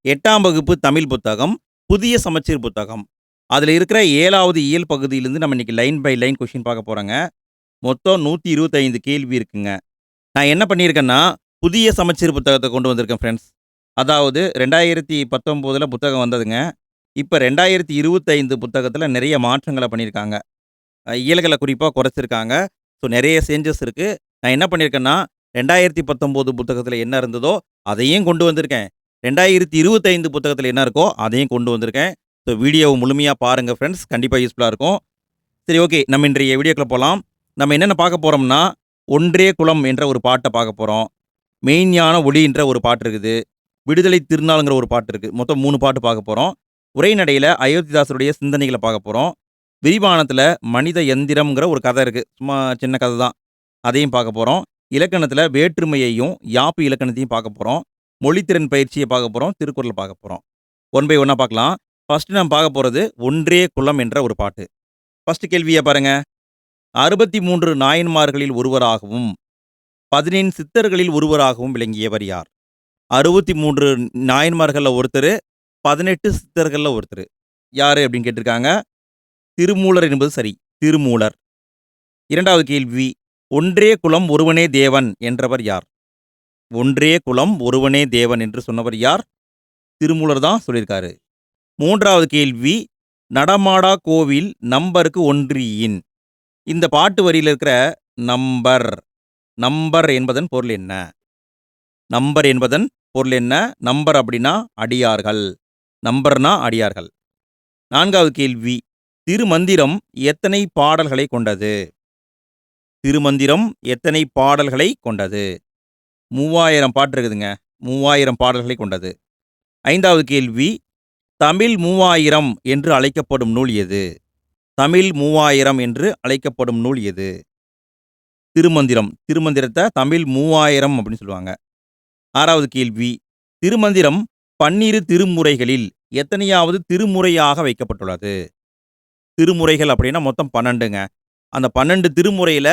8ஆம் வகுப்பு தமிழ் புத்தகம், புதிய சமச்சீர் புத்தகம். அதில இருக்கிற 7வது இயல் பகுதியிலிருந்து நம்ம இன்னைக்கு லைன் பை லைன் கொஸ்டின் பார்க்க போறோங்க. மொத்தம் 125 கேள்வி இருக்குங்க. நான் என்ன பண்ணியிருக்கேன்னா, புதிய சமச்சீர் புத்தகத்த கொண்டு வந்திருக்கேன் ஃபிரெண்ட்ஸ். அதாவது 2019ல புத்தகம் வந்ததுங்க. இப்ப 2025 புத்தகத்தில நிறைய மாற்றங்கள பண்ணியிருக்காங்க. இயல்கள குறிப்பா குறைச்சிருக்காங்க. ஸோ நெறைய சேஞ்சஸ் இருக்கு. நான் என்ன பண்ணியிருக்கேன்னா, 2019 புத்தகத்தில என்ன இருந்ததோ, அதையும் கொண்டு வந்திருக்கேன். 2025 புத்தகத்தில என்ன இருக்கோ, அதையும் கொண்டு வந்திருக்கேன். ஸோ வீடியோவ முழுமையா பாருங்க ஃபிரெண்ட்ஸ். கண்டிப்பா யூஸ்ஃபுல்லா இருக்கும். சரி, ஓகே. நம்ம இன்றைய வீடியோக்குள்ள போலாம். நம்ம என்னென்ன பார்க்க போறோம்னா, "ஒன்றே குலம்" என்ற ஒரு பாட்ட பார்க்க போறோம். "மெய்ஞான ஒளின்ற" ஒரு பாட்டு இருக்குது. "விடுதலை திருநாள்ங்கிற" ஒரு பாட்டு இருக்கு. மொத்தம் 3 பாட்டு பார்க்க போறோம். உரைநடையில அயோத்திதாசருடைய சிந்தனைகள பார்க்க போறோம். விரிவானத்தில "மனித எந்திரம்ங்கிற" ஒரு கதை இருக்கு. சும்மா சின்ன கதை தான். அதையும் பார்க்க போறோம். இலக்கணத்தில வேற்றுமையையும், யாப்பு இலக்கணத்தையும் பார்க்க போறோம். மொழித்திறன் பயிற்சிய பார்க்க போறோம். திருக்குறள் பார்க்க போறோம். ஒன் பை ஒன்னா பார்க்கலாம். ஃபர்ஸ்ட் நம்ம பார்க்க போறது "ஒன்றே குலம்" என்ற ஒரு பாட்டு. ஃபர்ஸ்ட் கேள்விய பாருங்க. 63 நாயன்மார்களில் ஒருவராகவும், 15 சித்தர்களில் ஒருவராகவும் விளங்கியவர் யார்? 63 நாயன்மார்கள்ல ஒருத்தரு, 18 சித்தர்கள்ல ஒருத்தரு. யாரு அப்படின்னு கேட்டிருக்காங்க. திருமூலர் என்பது சரி. திருமூலர். 2வது கேள்வி. "ஒன்றே குலம் ஒருவனே தேவன்" என்றவர் யார்? ஒன்றே குலம் ஒருவனே தேவன் என்று சொன்னவர் யார்? திருமூலர் தான் சொல்லியிருக்காரு. 3வது கேள்வி. "நடமாடா கோவில் நம்பருக்கு ஒன்றியின்" இந்த பாட்டு வரியில இருக்கிற நம்பர், நம்பர் என்பதன் பொருள் என்ன? நம்பர் என்பதன் பொருள் என்ன? நம்பர் அப்படின்னா அடியார்கள். நம்பர்னா அடியார்கள். 4வது கேள்வி. திருமந்திரம் எத்தனை பாடல்களை கொண்டது? திருமந்திரம் எத்தனை பாடல்களை கொண்டது? 3000 பாட்டு இருக்குதுங்க. 3000 பாடல்களை கொண்டது. 5வது கேள்வி. தமிழ் 3000 என்று அழைக்கப்படும் நூல் எது? தமிழ் 3000 என்று அழைக்கப்படும் நூல் எது? திருமந்திரம். திருமந்திரத்த தமிழ் 3000 அப்படின்னு சொல்லுவாங்க. 6வது கேள்வி. திருமந்திரம் 12 திருமுறைகளில் எத்தனையாவது திருமுறையாக வைக்கப்பட்டுள்ளது? திருமுறைகள் அப்படின்னா மொத்தம் 12ங்க. அந்த 12 திருமுறையில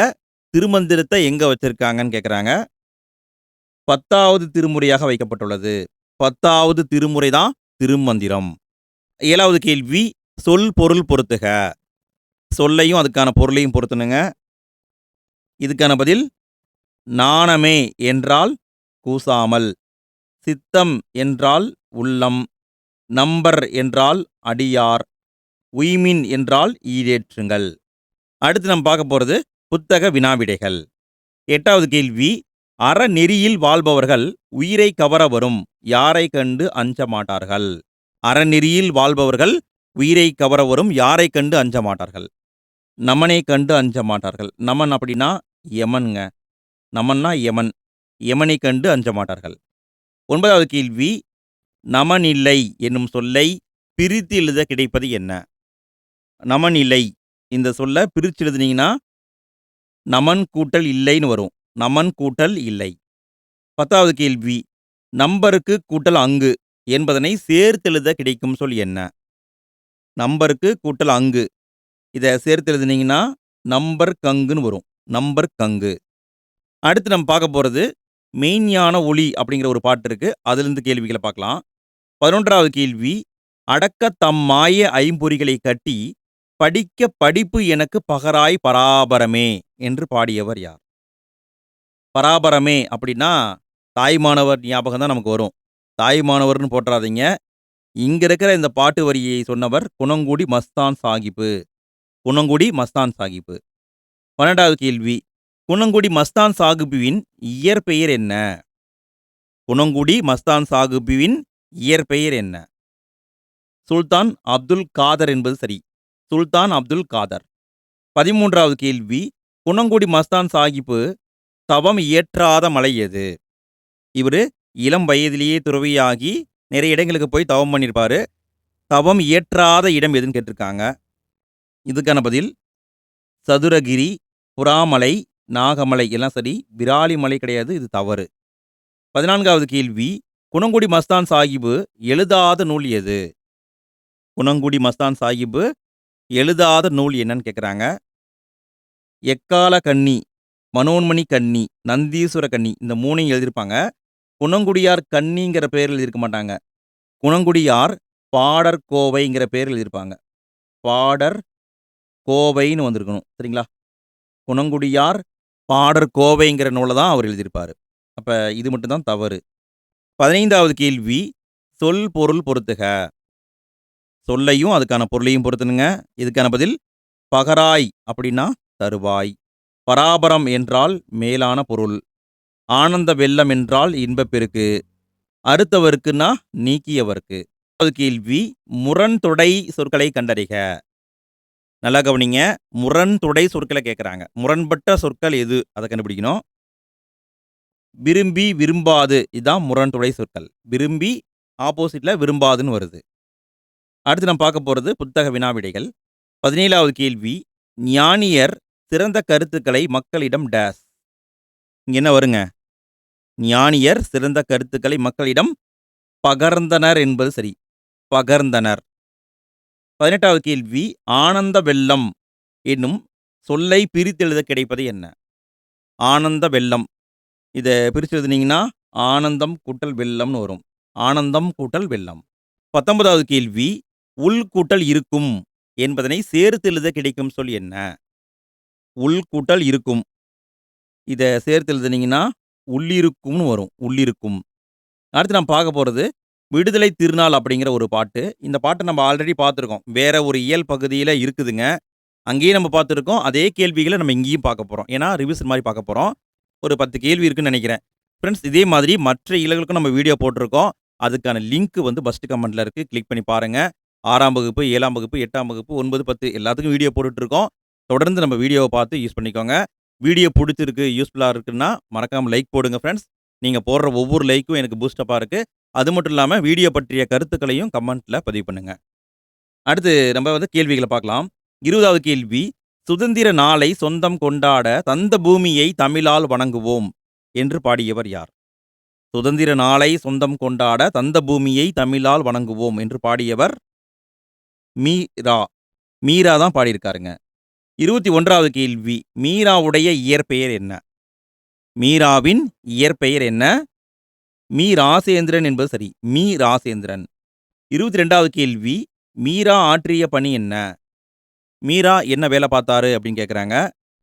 திருமந்திரத்த எங்க வச்சிருக்காங்கன்னு கேட்குறாங்க. 10வது திருமுறையாக வைக்கப்பட்டுள்ளது. 10வது திருமுறை தான் திருமந்திரம். 7வது கேள்வி. சொல் பொருள் பொறுத்துக. சொல்லையும் அதுக்கான பொருளையும் பொருத்தணுங்க. இதுக்கான பதில் "நாணமே" என்றால் கூசாமல், "சித்தம்" என்றால் உள்ளம், "நம்பர்" என்றால் அடியார், "உய்மின்" என்றால் ஈடேற்றுங்கள். அடுத்து நம்ம பார்க்க போறது புத்தக வினாவிடைகள். 8வது கேள்வி. "அறநெறியில் வாழ்பவர்கள் உயிரை கவர வரும் யாரை கண்டு அஞ்ச மாட்டார்கள்?" அறநெறியில் வாழ்பவர்கள் உயிரை கவர வரும் யாரை கண்டு அஞ்ச மாட்டார்கள்? நமனை கண்டு அஞ்ச மாட்டார்கள். நமன் அப்படின்னா யமன்ங்க. நமன்னா யமன். யமனை கண்டு அஞ்ச மாட்டார்கள். 9வது கேள்வி. "நமனில்லை" என்னும் சொல்லை பிரித்து எழுத கிடைப்பது என்ன? நமனிலை இந்த சொல்ல பிரிச்சு எழுதுனீங்கன்னா, நமன் கூட்டல் இல்லைன்னு வரும். நமன் கூட்டல் இல்லை. 10வது கேள்வி. "நம்பருக்கு கூட்டல் அங்கு" என்பதனை சேர்த்தெழுத கிடைக்கும் சொல் என்ன? நம்பருக்கு கூட்டல் அங்கு. இத சேர்த்து எழுதுனீங்கன்னா, நம்பர் கங்குன்னு வரும். நம்பர் கங்கு. அடுத்து நம்ம பார்க்க போறது "மெய்ஞான ஒளி" அப்படிங்கிற ஒரு பாட்டு இருக்கு. அதிலிருந்து கேள்விகள பார்க்கலாம். 11வது கேள்வி. "அடக்கத் தம் மாய ஐம்பொறிகளைக் கட்டி, படிக்க படிப்பு எனக்கு பகராய் பராபரமே" என்று பாடியவர் யார்? பராபரமே அப்படின்னா, தாய்மானவர் ஞாபகம் தான் நமக்கு வரும். தாய்மானவர்ன்னு போட்றாதீங்க. இங்க இருக்கிற இந்த பாட்டு வரியை சொன்னவர் குணங்குடி மஸ்தான் சாகிபு. குணங்குடி மஸ்தான் சாகிபு. 12வது கேள்வி. குணங்குடி மஸ்தான் சாகிபுவின் இயற்பெயர் என்ன? குணங்குடி மஸ்தான் சாகிபுவின் இயற்பெயர் என்ன? சுல்தான் அப்துல் காதர் என்பது சரி. சுல்தான் அப்துல் காதர். 13வது கேள்வி. குணங்குடி மஸ்தான் சாகிபு தவம் இயற்றாத மலை எது? இவரு இளம் வயதிலேயே துறவியாகி நிறைய இடங்களுக்கு போய் தவம் பண்ணியிருப்பாரு. தவம் இயற்றாத இடம் எதுன்னு கேட்டிருக்காங்க. இதுக்கான பதில் சதுரகிரி, புறாமலை, நாகமலை எல்லாம் சரி. விராலிமலை கிடையாது. இது தவறு. 14வது கேள்வி. குணங்குடி மஸ்தான் சாகிபு எழுதாத நூல் எது? குணங்குடி மஸ்தான் சாகிபு எழுதாத நூல் என்னன்னு கேட்குறாங்க. எக்கால கண்ணி, மனோன்மணி கண்ணி, நந்தீஸ்வர கண்ணி இந்த 3யும் எழுதியிருப்பாங்க. குணங்குடியார் கண்ணிங்கிற பெயர் எழுதியிருக்க மாட்டாங்க. குணங்குடியார் பாடற் கோவைங்கிற பேர் எழுதியிருப்பாங்க. பாடற் கோவைன்னு வந்திருக்கணும். சரிங்களா? குணங்குடியார் பாடற் கோவைங்கிற நூல தான் அவர் எழுதியிருப்பாரு. அப்ப இது மட்டும் தான் தவறு. 15வது கேள்வி. சொல், பொருள் பொறுத்துக. சொல்லையும் அதுக்கான பொருளையும் பொறுத்துனுங்க. இதுக்கான பதில் பகராய் அப்படின்னா தருவாய். பராபரம் என்றால் மேலான பொருள். ஆனந்த வெள்ளம் என்றால் இன்பப்பெருக்கு. அறுத்தவருக்குன்னா நீக்கியவர்க்கு. அது கேள்வி. முரண்தொடை சொற்களை கண்டறிக. நல்லா கவனிங்க. முரண்தொடை சொற்களை கேட்குறாங்க. முரண்பட்ட சொற்கள் எது? அதை கண்டுபிடிக்கணும். விரும்பி, விரும்பாது இதான் முரண்தொடை சொற்கள். விரும்பி ஆப்போசிட்ல விரும்பாதுன்னு வருது. அடுத்து நம்ம பார்க்க போறது புத்தக வினா விடைகள். 17வது கேள்வி. ஞானியர் சிறந்த கருத்துக்களை மக்களிடம் டேஸ். இங்க என்ன வருங்க? ஞானியர் சிறந்த கருத்துக்களை மக்களிடம் பகர்ந்தனர் என்பது சரி. பகர்ந்தனர். 18வது கேள்வி. ஆனந்த வெள்ளம் என்னும் சொல்லை பிரித்தெழுத கிடைப்பது என்ன? ஆனந்த வெள்ளம். இத பிரிச்சு எழுதுனீங்கன்னா ஆனந்தம் கூட்டல் வெள்ளம்னு வரும். ஆனந்தம் கூட்டல் வெள்ளம். 19வது கேள்வி. உள் கூட்டல் இருக்கும் என்பதனை சேர்த்து எழுத கிடைக்கும் சொல் என்ன? உள் கூட்டல் இருக்கும். இத சேர்த்து எழுதுனீங்கன்னா உள்ளிருக்கும்னு வரும். உள்ளிருக்கும். அடுத்து நம்ம பார்க்க போறது விடுதலை திருநாள் அப்படிங்கிற ஒரு பாட்டு. இந்த பாட்ட நம்ம ஆல்ரெடி பார்த்துருக்கோம். வேற ஒரு இயல் பகுதியில இருக்குதுங்க. அங்கேயும் நம்ம பார்த்துருக்கோம். அதே கேள்விகள நம்ம இங்கேயும் பார்க்க போறோம். ஏன்னா ரிவிஷன் மாரி பார்க்க போறோம். ஒரு 10 கேள்வி இருக்குன்னு நெனைக்கிறேன். ஃபிரெண்ட்ஸ் இதே மாதிரி மற்ற இயல்களுக்கும் நம்ம வீடியோ போட்டிருக்கோம். அதுக்கான லிங்க் வந்து ஃபர்ஸ்ட் கமெண்ட்ல இருக்கு. கிளிக் பண்ணி பாருங்க. 6ஆம் வகுப்பு, 7ஆம் வகுப்பு, 8ஆம் வகுப்பு, 9, 10 எல்லாத்துக்கும் வீடியோ போட்டுட்டு இருக்கோம். தொடர்ந்து நம்ம வீடியோவ பார்த்து யூஸ் பண்ணிக்கோங்க. வீடியோ புடிச்சிருக்கு, யூஸ்ஃபுல்லா இருக்குன்னா மறக்காம லைக் போடுங்க ஃபிரெண்ட்ஸ். நீங்க போடுற ஒவ்வொரு லைக்கும் எனக்கு பூஸ்ட் அப்பா இருக்கு. அது மட்டும் இல்லாம வீடியோ பற்றிய கருத்துக்களையும் கமெண்ட்ல பதிவு பண்ணுங்க. அடுத்து நம்ம வந்து கேள்விகள பார்க்கலாம். 20வது கேள்வி. சுதந்திர நாளை சொந்தம் கொண்டாட தந்த பூமியை தமிழால் வணங்குவோம் என்று பாடியவர் யார்? சுதந்திர நாளை சொந்தம் கொண்டாட தந்த பூமியை தமிழால் வணங்குவோம் என்று பாடியவர் மீரா. மீரா தான் பாடியிருக்காருங்க. 21வது கேள்வி. மீராவுடைய இயற்பெயர் என்ன? மீராவின் இயற்பெயர் என்ன? மீ. ராசேந்திரன் என்பது சரி. மீ. ராசேந்திரன். 22வது கேள்வி. மீரா ஆற்றிய பணி என்ன? மீரா என்ன வேலை பார்த்தாரு அப்படின்னு கேட்குறாங்க.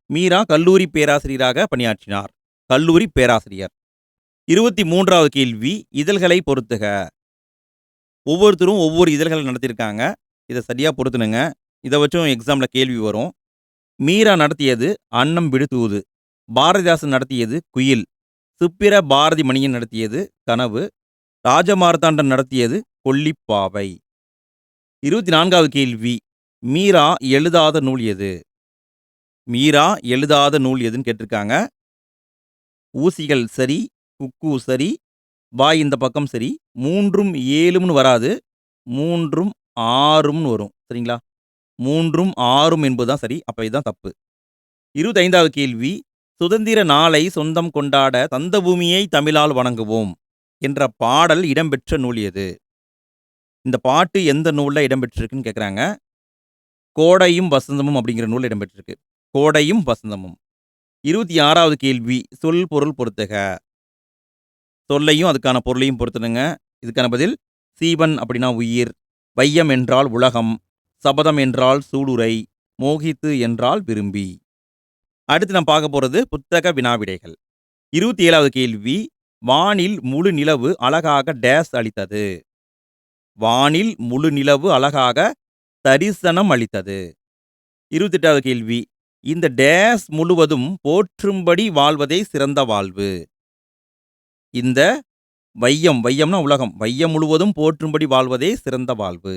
மீரா கல்லூரி பேராசிரியராக பணியாற்றினார். கல்லூரி பேராசிரியர். 23வது கேள்வி. இதழ்களை பொறுத்துக. ஒவ்வொருத்தரும் ஒவ்வொரு இதழ்கள் நடத்தியிருக்காங்க. இத சரியா பொறுத்துனுங்க. இத வச்சும் எக்ஸாம்ல கேள்வி வரும். மீரா நடத்தியது அன்னம் விடு தூது. பாரதிதாசன் நடத்தியது குயில். சுப்பிர பாரதி மணியன் நடத்தியது கனவு. ராஜமார்த்தாண்டன் நடத்தியது கொல்லிப்பாவை. 24வது கேள்வி. மீரா எழுதாத நூல் எது? மீரா எழுதாத நூல் எதுன்னு கேட்டிருக்காங்க. ஊசிகள் சரி, குக்கூ சரி, பாய் இந்த பக்கம் சரி. 3ம் 7ம்னு வராது. 3ம் 6ம்னு வரும். சரிங்களா? 3ம் 6ம் என்பதுதான் சரி. அப்ப இதுதான் தப்பு. 25வது கேள்வி. சுதந்திர நாளை சொந்தம் கொண்டாட தந்த பூமியை தமிழால் வணங்குவோம் என்ற பாடல் இடம்பெற்ற நூல் எது? இந்த பாட்டு எந்த நூல்ல இடம்பெற்றிருக்குன்னு கேட்குறாங்க. கோடையும் வசந்தமும் அப்படிங்கிற நூல்ல இடம்பெற்றிருக்கு. கோடையும் வசந்தமும். 26வது கேள்வி. சொல் பொருள் பொறுத்துக. சொல்லையும் அதுக்கான பொருளையும் பொறுத்துனுங்க. இதுக்கான பதில் சீவன் அப்படின்னா உயிர். வையம் என்றால் உலகம். சபதம் என்றால் சூளுரை. மோகித்து என்றால் விரும்பி. அடுத்து நாம் பார்க்க போறது புத்தக வினாவிடைகள். 27வது கேள்வி. வானில் முழு நிலவு அழகாக டேஸ் அளித்தது. வானில் முழு நிலவு அழகாக தரிசனம் அளித்தது. 28வது கேள்வி. இந்த டேஸ் முழுவதும் போற்றும்படி வாழ்வதே சிறந்த வாழ்வு. இந்த வையம், வையம்னா உலகம். வையம் முழுவதும் போற்றும்படி வாழ்வதே சிறந்த வாழ்வு.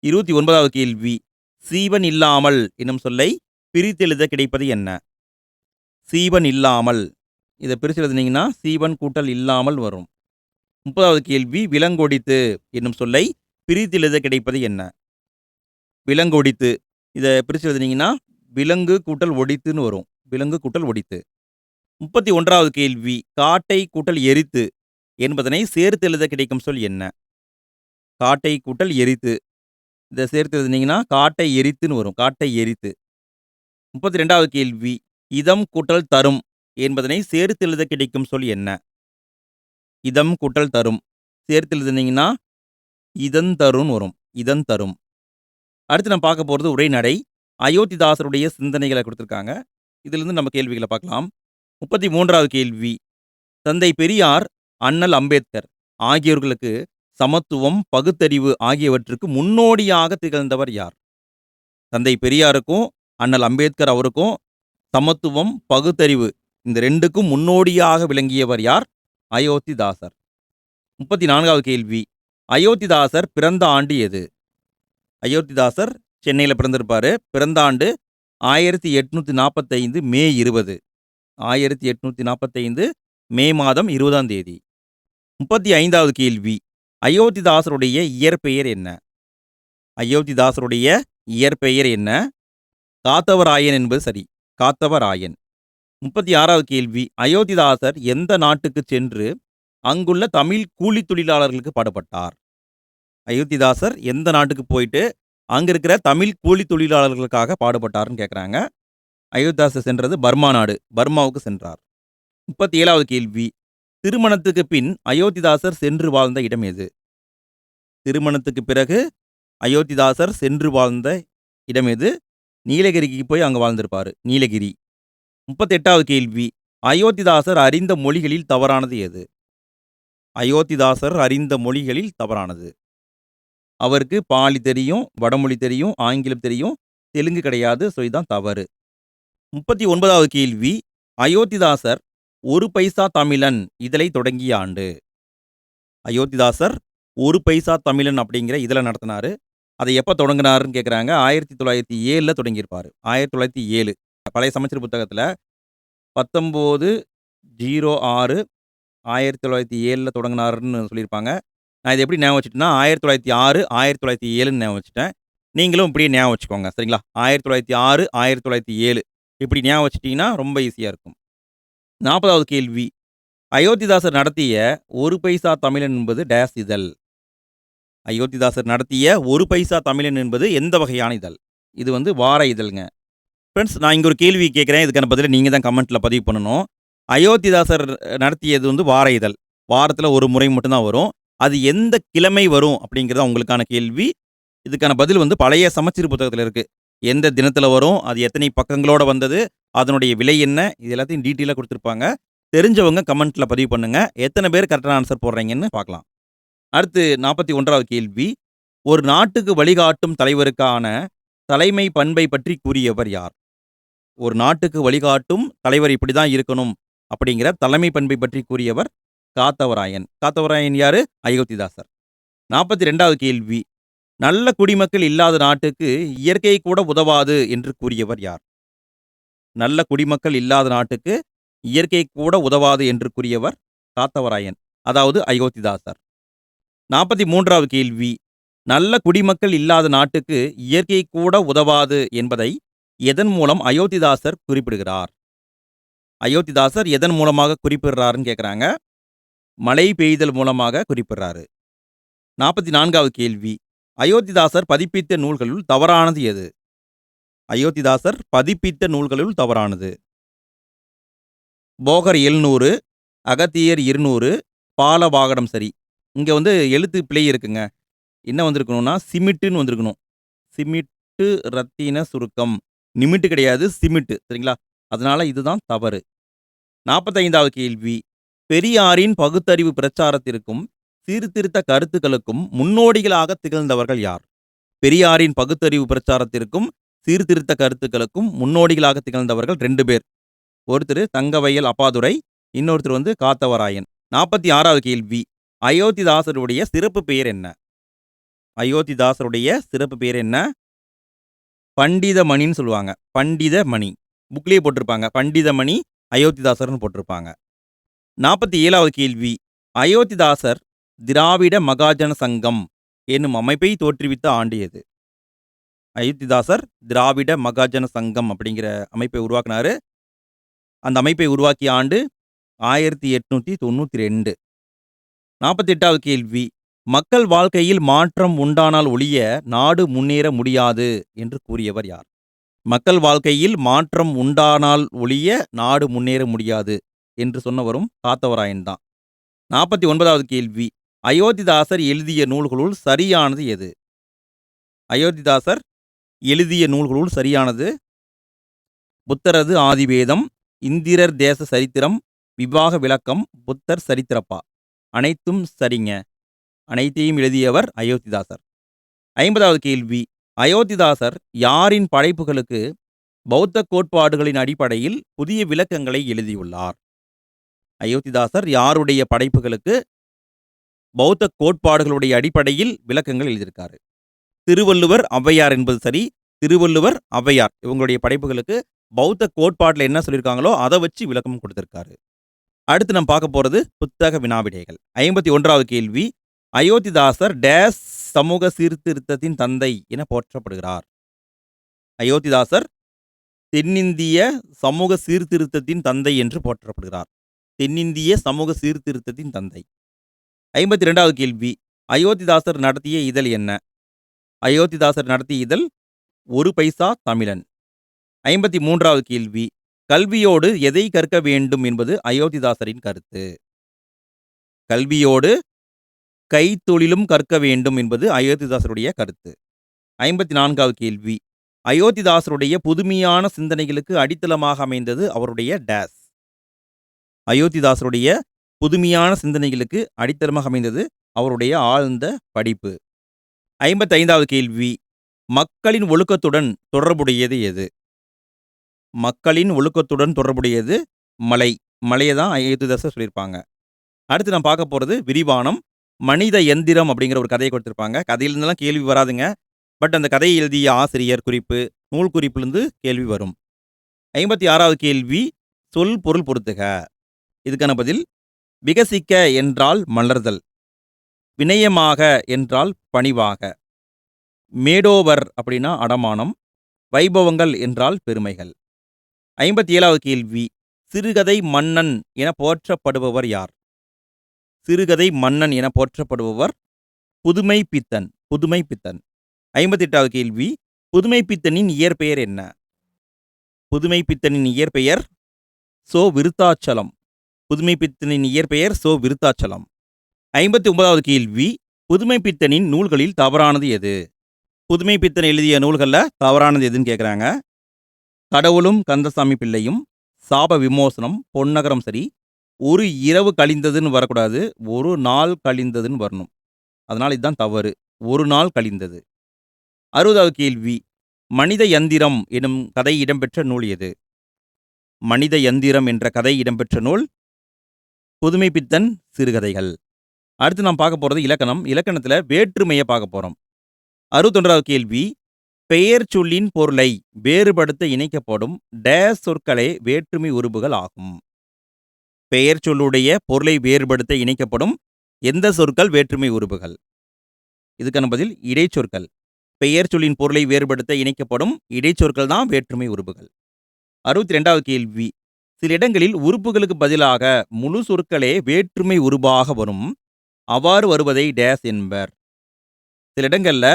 29வது கேள்வி. சீவன் இல்லாமல் என்னும் சொல்லை பிரித்தெழுத கிடைப்பது என்ன? சீவன் இல்லாமல். இத பிரிச்சு எழுதுனீங்கன்னா சீவன் கூட்டல் இல்லாமல் வரும். 30வது கேள்வி. விலங்கொடித்து என்னும் சொல்லை பிரித்தெழுத கிடைப்பது என்ன? விலங்கொடித்து. இத பிரிச்சு எழுதுனீங்கன்னா விலங்கு கூட்டல் ஒடித்துன்னு வரும். விலங்கு கூட்டல் ஒடித்து. 31வது கேள்வி. காட்டை கூட்டல் எரித்து என்பதனை சேர்த்து எழுத கிடைக்கும் சொல் என்ன? காட்டை கூட்டல் எரித்து. இத சேர்த்து எழுதுனீங்கன்னா காட்டை எரித்துன்னு வரும். காட்டை எரித்து. 32வது கேள்வி. இதம் கூட்டல் தரும் என்பதனை சேர்த்து எழுத கிடைக்கும் சொல் என்ன? இதம் கூட்டல் தரும். சேர்த்து எழுதுனீங்கன்னா இதன் தருண் வரும். இதன் தரும். அடுத்து நம்ம பார்க்க போறது உரைநடை. அயோத்திதாசருடைய சிந்தனைகள குடுத்திருக்காங்க. இதிலிருந்து நம்ம கேள்விகள பார்க்கலாம். 33வது கேள்வி. தந்தை பெரியார், அண்ணல் அம்பேத்கர் ஆகியோர்களுக்கு சமத்துவம், பகுத்தறிவு ஆகியவற்றுக்கு முன்னோடியாக திகழ்ந்தவர் யார்? தந்தை பெரியாருக்கும், அண்ணல் அம்பேத்கர் அவருக்கும் சமத்துவம், பகுத்தறிவு இந்த 2க்கும் முன்னோடியாக விளங்கியவர் யார்? அயோத்திதாசர். 34வது கேள்வி. அயோத்திதாசர் பிறந்த ஆண்டு எது? அயோத்திதாசர் சென்னையில பிறந்திருப்பாரு. பிறந்த ஆண்டு 1845 மே 20. 1845 மே மாதம் 20ஆம் தேதி. 35வது கேள்வி. அயோத்திதாசருடைய இயற்பெயர் என்ன? அயோத்திதாசருடைய இயற்பெயர் என்ன? காத்தவராயன் என்பது சரி. காத்தவராயன். 36வது கேள்வி. அயோத்திதாசர் எந்த நாட்டுக்குச் சென்று அங்குள்ள தமிழ் கூலித் தொழிலாளர்களுக்கு பாடுபட்டார்? அயோத்திதாசர் எந்த நாட்டுக்கு போயிட்டு அங்க இருக்கிற தமிழ் கூலித் தொழிலாளர்களுக்காக பாடுபட்டார்ன்னு கேட்குறாங்க. அயோத்திதாசர் சென்றது பர்மா நாடு. பர்மாவுக்கு சென்றார். 37வது கேள்வி. திருமணத்துக்கு பின் அயோத்திதாசர் சென்று வாழ்ந்த இடம் எது? திருமணத்துக்கு பிறகு அயோத்திதாசர் சென்று வாழ்ந்த இடம் எது? நீலகிரிக்கு போய் அங்க வாழ்ந்திருப்பாரு. நீலகிரி. 38வது கேள்வி. அயோத்திதாசர் அறிந்த மொழிகளில் தவறானது எது? அயோத்திதாசர் அறிந்த மொழிகளில் தவறானது. அவருக்கு பாலி தெரியும், வடமொழி தெரியும், ஆங்கிலம் தெரியும், தெலுங்கு கிடையாது. ஸோ இதுதான் தவறு. 39வது கேள்வி. அயோத்திதாசர் ஒரு பைசா தமிழன் இதழை தொடங்கிய ஆண்டு? அயோத்திதாசர் ஒரு பைசா தமிழன் அப்படிங்கிற இதழ நடத்தினாரு. அதை எப்ப தொடங்குனாருன்னு கேட்குறாங்க. 1907ல தொடங்கியிருப்பாரு. 1907. பழைய சமச்சீர் புத்தகத்துல 1906/1907ல தொடங்குனாருன்னு சொல்லியிருப்பாங்க. நான் இத எப்படி ஞாபகம் வச்சுட்டேன்னா 1906, 1907ன்னு ஞாபகம் வச்சுட்டேன். நீங்களும் இப்படியே ஞாபகம் வச்சுக்கோங்க. சரிங்களா? 1906, 1907 இப்படி ஞாபகம் வச்சுட்டீங்கன்னா ரொம்ப ஈஸியா இருக்கும். 40வது கேள்வி. அயோத்திதாசர் நடத்திய ஒரு பைசா தமிழன் என்பது டேஸ் இதழ்? அயோத்திதாசர் நடத்திய ஒரு பைசா தமிழன் என்பது எந்த வகையான இதழ்? இது வந்து வார இதழ்ங்க. ஃப்ரெண்ட்ஸ், நான் இங்க ஒரு கேள்வி கேட்கிறேன். இதுக்கான பதில நீங்க தான் கமெண்ட்ல பதிவு பண்ணணும். அயோத்திதாசர் நடத்தியது வந்து வார இதழ். வாரத்துல ஒரு முறை மட்டும் தான் வரும். அது எந்த கிழமை வரும் அப்படிங்கிறது உங்களுக்கான கேள்வி. இதுக்கான பதில் வந்து பழைய சமச்சீர் புத்தகத்துல இருக்கு. எந்த தினத்துல வரும்? அது எத்தனை பக்கங்களோட வந்தது? அதனுடைய விலை என்ன? இது எல்லாத்தையும் டீட்டெயிலா குடுத்திருப்பாங்க. தெரிஞ்சவங்க கமெண்ட்ல பதிவு பண்ணுங்க. எத்தனை பேர் கரெக்டான ஆன்சர் போடுறீங்கன்னு பார்க்கலாம். அடுத்து 41வது கேள்வி. ஒரு நாட்டுக்கு வழிகாட்டும் தலைவருக்கான தலைமை பண்பை பற்றி கூறியவர் யார்? ஒரு நாட்டுக்கு வழிகாட்டும் தலைவர் இப்படிதான் இருக்கணும் அப்படிங்கிற தலைமை பண்பை பற்றி கூறியவர் காத்தவராயன். காத்தவராயன் யாரு? அயோத்திதாசர். 42வது கேள்வி. நல்ல குடிமக்கள் இல்லாத நாட்டுக்கு இயற்கை கூட உதவாது என்று கூறியவர் யார்? நல்ல குடிமக்கள் இல்லாத நாட்டுக்கு இயற்கை கூட உதவாது என்று கூறியவர் காத்தவராயன், அதாவது அயோத்திதாசர். 43வது கேள்வி. நல்ல குடிமக்கள் இல்லாத நாட்டுக்கு இயற்கை கூட உதவாது என்பதை எதன் மூலம் அயோத்திதாசர் குறிப்பிடுகிறார்? அயோத்திதாசர் எதன் மூலமாக குறிப்பிடுறாருன்னு கேட்குறாங்க. மழை பெய்தல் மூலமாக குறிப்பிடுறாரு. 44வது கேள்வி. அயோத்திதாசர் பதிப்பித்த நூல்களுள் தவறானது எது? அயோத்திதாசர் பதிப்பித்த நூல்களுள் தவறானது. போகர் 700, அகத்தியர் 200, பாலவாகடம் சரி. இங்க வந்து எழுத்து பிழை இருக்குங்க. என்ன வந்திருக்கணும்னா சிமிட்டுன்னு வந்திருக்கணும். சிமிட்டு ரத்தின சுருக்கம். நிமிட்டு கிடையாது, சிமிட்டு. சரிங்களா? அதனால இதுதான் தவறு. 45வது கேள்வி. பெரியாரின் பகுத்தறிவு பிரச்சாரத்திற்கும் சீர்திருத்த கருத்துக்களுக்கும் முன்னோடிகளாக திகழ்ந்தவர்கள் யார்? பெரியாரின் பகுத்தறிவு பிரச்சாரத்திற்கும் சீர்திருத்த கருத்துக்களுக்கும் முன்னோடிகளாக திகழ்ந்தவர்கள் 2 பேர். ஒருத்தர் தங்கவயல் அப்பாதுரை, இன்னொருத்தர் வந்து காத்தவராயன். 46வது கேள்வி. அயோத்திதாசருடைய சிறப்பு பெயர் என்ன? அயோத்திதாசருடைய சிறப்பு பெயர் என்ன? பண்டிதமணின்னு சொல்லுவாங்க. பண்டிதமணி. புக்லயே போட்டிருப்பாங்க. பண்டிதமணி அயோத்திதாசர்னு போட்டிருப்பாங்க. 47வது கேள்வி. அயோத்திதாசர் திராவிட மகாஜன சங்கம் என்னும் அமைப்பை தோற்றுவித்த ஆண்டு எது? அயோத்திதாசர் திராவிட மகாஜன சங்கம் அப்படிங்கிற அமைப்பை உருவாக்கினாரு. அந்த அமைப்பை உருவாக்கிய ஆண்டு 1892. 48வது கேள்வி. மக்கள் வாழ்க்கையில் மாற்றம் உண்டானால் ஒழிய நாடு முன்னேற முடியாது என்று கூறியவர் யார்? மக்கள் வாழ்க்கையில் மாற்றம் உண்டானால் ஒழிய நாடு முன்னேற முடியாது என்று சொன்னவரும் காத்தவராயன் தான். 49வது கேள்வி. அயோத்திதாசர் எழுதிய நூல்களுள் சரியானது எது? அயோத்திதாசர் எழுதிய நூல்களுள் சரியானது புத்தரது ஆதிவேதம், இந்திரர் தேச சரித்திரம், விவாக விளக்கம், புத்தர் சரித்திரப்பா. அனைத்தும் சரிங்க. அனைத்தையும் எழுதியவர் அயோத்திதாசர். 50வது கேள்வி. அயோத்திதாசர் யாரின் படைப்புகளுக்கு பௌத்த கோட்பாடுகளின் அடிப்படையில் புதிய விளக்கங்களை எழுதியுள்ளார்? அயோத்திதாசர் யாருடைய படைப்புகளுக்கு பௌத்த கோட்பாடுகளுடைய அடிப்படையில் விளக்கங்கள் எழுதியிருக்காரு? திருவள்ளுவர், ஔவையார் என்பது சரி. திருவள்ளுவர், ஔவையார் இவங்களுடைய படைப்புகளுக்கு பௌத்த கோட்பாட்டில் என்ன சொல்லியிருக்காங்களோ அதை வச்சு விளக்கம் கொடுத்திருக்காரு. அடுத்து நம்ம பார்க்க போறது புத்தக வினாவிடைகள். 51வது கேள்வி. அயோத்திதாசர் டேஸ் சமூக சீர்திருத்தத்தின் தந்தை என போற்றப்படுகிறார்? அயோத்திதாசர் தென்னிந்திய சமூக சீர்திருத்தத்தின் தந்தை என்று போற்றப்படுகிறார். தென்னிந்திய சமூக சீர்திருத்தத்தின் தந்தை. 52வது கேள்வி. அயோத்திதாசர் நடத்திய இதழ் என்ன? அயோத்திதாசர் நடத்திய இதழ் ஒரு பைசா தமிழன். 53வது கேள்வி. கல்வியோடு எதை கற்க வேண்டும் என்பது அயோத்திதாசரின் கருத்து? கல்வியோடு கைத்தொழிலும் கற்க வேண்டும் என்பது அயோத்திதாசருடைய கருத்து. 54வது கேள்வி. அயோத்திதாசருடைய புதுமையான சிந்தனைகளுக்கு அடித்தளமாக அமைந்தது அவருடைய டேஸ்? அயோத்திதாசருடைய புதுமையான சிந்தனைகளுக்கு அடித்தளமாக அமைந்தது அவருடைய ஆழ்ந்த படிப்பு. 55வது கேள்வி. மக்களின் ஒழுக்கத்துடன் தொடர்புடையது எது? மக்களின் ஒழுக்கத்துடன் தொடர்புடையது மலை. மலையை தான் அயோத்திதாசர் சொல்லியிருப்பாங்க. அடுத்து நான் பார்க்க போகிறது விரிவானம். மனித எந்திரம் அப்படிங்கிற ஒரு கதையை கொடுத்துருப்பாங்க. கதையிலிருந்தெல்லாம் கேள்வி வராதுங்க. பட் அந்த கதையை எழுதிய ஆசிரியர் குறிப்பு, நூல் குறிப்பிலிருந்து கேள்வி வரும். 56வது கேள்வி. சொல் பொருள் பொறுத்துக. இதுக்கான பதில் விகசிக்க என்றால் மலர்தல், வினயமாக என்றால் பணிவாக, மேடோவர் அப்படின்னா அடமானம், வைபவங்கள் என்றால் பெருமைகள். 57வது கேள்வி. சிறுகதை மன்னன் என போற்றப்படுபவர் யார்? சிறுகதை மன்னன் என போற்றப்படுபவர் புதுமை பித்தன். புதுமை பித்தன். 58வது கேள்வி. புதுமை பித்தனின் இயற்பெயர் என்ன? புதுமை பித்தனின் இயற்பெயர் சோ விருத்தாச்சலம். புதுமை பித்தனின் இயற்பெயர் சோ விருத்தாச்சலம். 59வது கேள்வி. புதுமை பித்தனின் நூல்களில் தவறானது எது? புதுமை பித்தன் எழுதிய நூல்களில் தவறானது எதுன்னு கேட்குறாங்க. கடவுளும் கந்தசாமி பிள்ளையும், சாப விமோசனம், பொன்னகரம் சரி, ஒரு இரவு கழிந்ததுன்னு வரக்கூடாது, ஒரு நாள் கழிந்ததுன்னு வரணும். அதனால் இதுதான் தவறு. ஒரு நாள் கழிந்தது. 60வது கேள்வி. மனித யந்திரம் எனும் கதை இடம்பெற்ற நூல் எது? மனித யந்திரம் என்ற கதை இடம்பெற்ற நூல் புதுமை பித்தன் சிறுகதைகள். அடுத்து நாம் பார்க்க போகிறது இலக்கணம். இலக்கணத்தில் வேற்றுமையை பார்க்க போகிறோம். 61வது கேள்வி. பெயர் சொல்லின் பொருளை வேறுபடுத்த இணைக்கப்படும் டேஸ் சொற்களே வேற்றுமை உருபுகள் ஆகும்? பெயர் சொல்லுடைய பொருளை வேறுபடுத்த இணைக்கப்படும் எந்த சொற்கள் வேற்றுமை உருபுகள்? இதுக்கான பதில் இடைச்சொற்கள். பெயர் சொல்லின் பொருளை வேறுபடுத்த இணைக்கப்படும் இடைச்சொற்கள் தான் வேற்றுமை உருபுகள். 62வது கேள்வி. சில இடங்களில் உறுப்புகளுக்கு பதிலாக முழு சொற்களே வேற்றுமை உருபாக வரும். அவ்வாறு வருவதை டேஸ் என்பர்? சில இடங்களில்